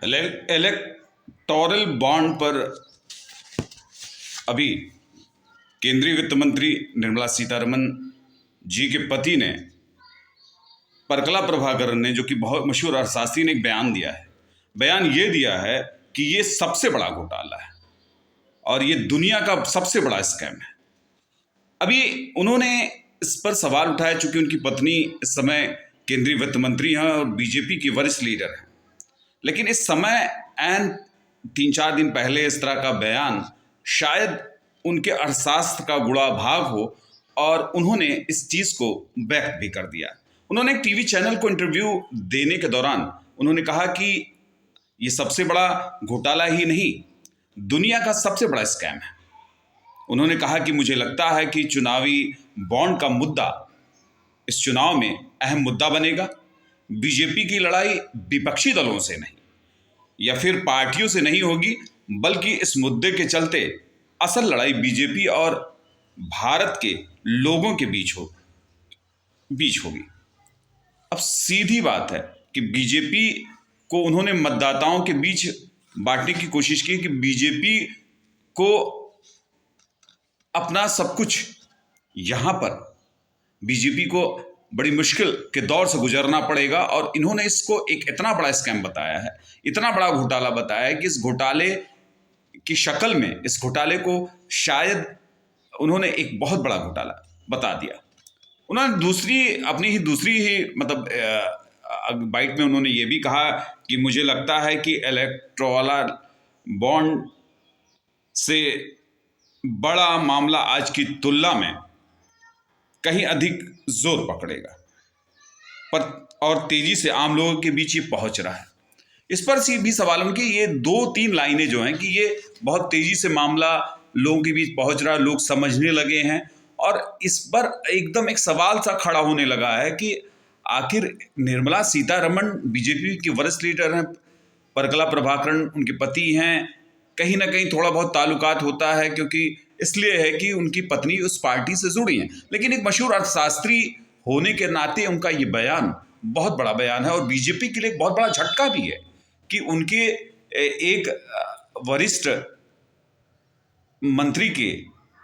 Electoral bond पर अभी केंद्रीय वित्त मंत्री निर्मला सीतारमन जी के पति ने, परकला प्रभाकरन ने, जो कि बहुत मशहूर अर्थशास्त्री ने, एक बयान दिया है। बयान ये दिया है कि ये सबसे बड़ा घोटाला है और ये दुनिया का सबसे बड़ा स्कैम है। अभी उन्होंने इस पर सवाल उठाया, चूंकि उनकी पत्नी इस समय केंद्रीय वित्त मंत्री हैं और बीजेपी की वरिष्ठ लीडर हैं, लेकिन इस समय एन 3-4 दिन पहले इस तरह का बयान शायद उनके अर्थशास्त्र का गुणा भाग हो और उन्होंने इस चीज़ को व्यक्त भी कर दिया। उन्होंने एक टीवी चैनल को इंटरव्यू देने के दौरान उन्होंने कहा कि ये सबसे बड़ा घोटाला ही नहीं, दुनिया का सबसे बड़ा स्कैम है। उन्होंने कहा कि मुझे लगता है कि चुनावी बॉन्ड का मुद्दा इस चुनाव में अहम मुद्दा बनेगा। बीजेपी की लड़ाई विपक्षी दलों से नहीं या फिर पार्टियों से नहीं होगी, बल्कि इस मुद्दे के चलते असल लड़ाई बीजेपी और भारत के लोगों के बीच होगी। अब सीधी बात है कि बीजेपी को उन्होंने मतदाताओं के बीच बांटने की कोशिश की कि बीजेपी को अपना सब कुछ, यहां पर बीजेपी को बड़ी मुश्किल के दौर से गुजरना पड़ेगा और इन्होंने इसको एक इतना बड़ा स्कैम बताया है, इतना बड़ा घोटाला बताया है कि इस घोटाले की शक्ल में, इस घोटाले को शायद उन्होंने एक बहुत बड़ा घोटाला बता दिया। उन्होंने अपनी दूसरी मतलब बाइट में उन्होंने ये भी कहा कि मुझे लगता है कि इलेक्टोरल बॉन्ड से बड़ा मामला आज की तुलना में कहीं अधिक जोर पकड़ेगा पर और तेजी से आम लोगों के बीच ये पहुंच रहा है। इस पर भी सवाल है कि ये 2-3 लाइनें जो हैं कि ये बहुत तेजी से मामला लोगों के बीच पहुंच रहा है, लोग समझने लगे हैं और इस पर एकदम एक सवाल सा खड़ा होने लगा है कि आखिर निर्मला सीतारमण बीजेपी की वरिष्ठ लीडर हैं, परकला प्रभाकरन उनके पति हैं, कहीं ना कहीं थोड़ा बहुत ताल्लुकात होता है क्योंकि इसलिए है कि उनकी पत्नी उस पार्टी से जुड़ी हैं, लेकिन एक मशहूर अर्थशास्त्री होने के नाते उनका ये बयान बहुत बड़ा बयान है और बीजेपी के लिए एक बहुत बड़ा झटका भी है कि उनके एक वरिष्ठ मंत्री के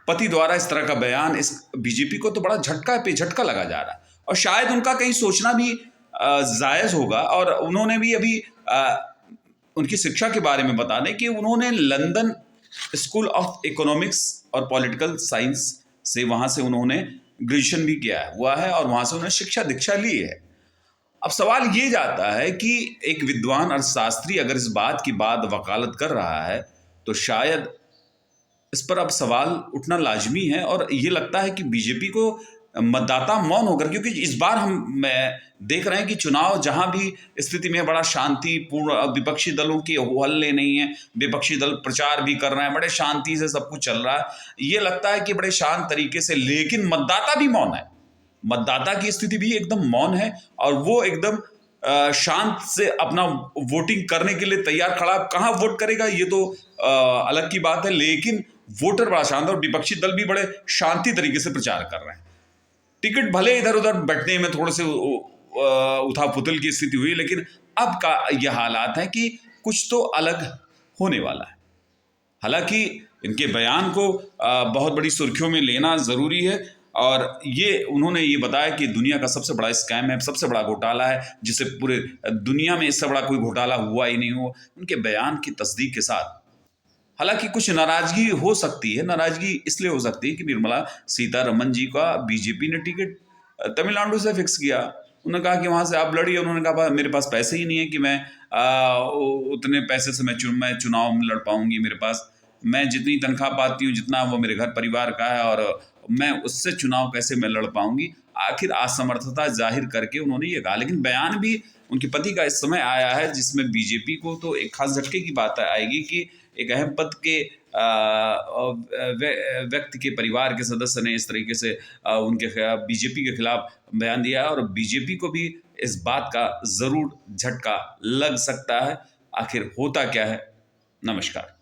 पति द्वारा इस तरह का बयान, इस बीजेपी को तो बड़ा झटका पे झटका लगा जा रहा है और शायद उनका कहीं सोचना भी जायज़ होगा। और उन्होंने भी अभी उनकी शिक्षा के बारे में बता दें कि उन्होंने लंदन स्कूल ऑफ इकोनॉमिक्स और पॉलिटिकल साइंस से, वहाँ से उन्होंने ग्रेजुएशन भी किया हुआ है और वहाँ से उन्होंने शिक्षा दीक्षा ली है। अब सवाल ये जाता है कि एक विद्वान अर्थशास्त्री अगर इस बात की वकालत कर रहा है तो शायद इस पर अब सवाल उठना लाजमी है और ये लगता है कि बीजेपी को मतदाता मौन होकर, क्योंकि इस बार हम देख रहे हैं कि चुनाव जहां भी स्थिति में बड़ा शांतिपूर्ण, विपक्षी दलों के हल्ले नहीं है, विपक्षी दल प्रचार भी कर रहे हैं, बड़े शांति से सब कुछ चल रहा है, ये लगता है कि बड़े शांत तरीके से, लेकिन मतदाता भी मौन है, मतदाता की स्थिति भी एकदम मौन है और वो एकदम शांत से अपना वोटिंग करने के लिए तैयार खड़ा। कहाँ वोट करेगा ये तो अलग की बात है, लेकिन वोटर बड़ा शांत और विपक्षी दल भी बड़े शांति तरीके से प्रचार कर रहे हैं। टिकट भले इधर उधर बैठने में थोड़े से उथापुथल की स्थिति हुई, लेकिन अब का यह हालात है कि कुछ तो अलग होने वाला है। हालांकि इनके बयान को बहुत बड़ी सुर्खियों में लेना ज़रूरी है और ये उन्होंने ये बताया कि दुनिया का सबसे बड़ा स्कैम है, सबसे बड़ा घोटाला है, जिसे पूरे दुनिया में इससे बड़ा कोई घोटाला हुआ ही नहीं हो। उनके बयान की तस्दीक के साथ हालांकि कुछ नाराजगी हो सकती है, नाराजगी इसलिए हो सकती है कि निर्मला सीतारमण जी का बीजेपी ने टिकट तमिलनाडु से फिक्स किया। उन्होंने कहा कि वहाँ से आप लड़िए, उन्होंने कहा मेरे पास पैसे ही नहीं है कि मैं उतने पैसे से मैं चुनाव में लड़ पाऊंगी, मेरे पास मैं जितनी तनख्वाह पाती हूँ, जितना वो मेरे घर परिवार का है, और मैं उससे चुनाव कैसे मैं लड़ पाऊंगी। आखिर असमर्थता जाहिर करके उन्होंने ये कहा, लेकिन बयान भी उनके पति का इस समय आया है जिसमें बीजेपी को तो एक खास झटके की बात आएगी कि एक अहम पद के व्यक्ति के परिवार के सदस्य ने इस तरीके से उनके बीजेपी के खिलाफ बयान दिया और बीजेपी को भी इस बात का ज़रूर झटका लग सकता है। आखिर होता क्या है। नमस्कार।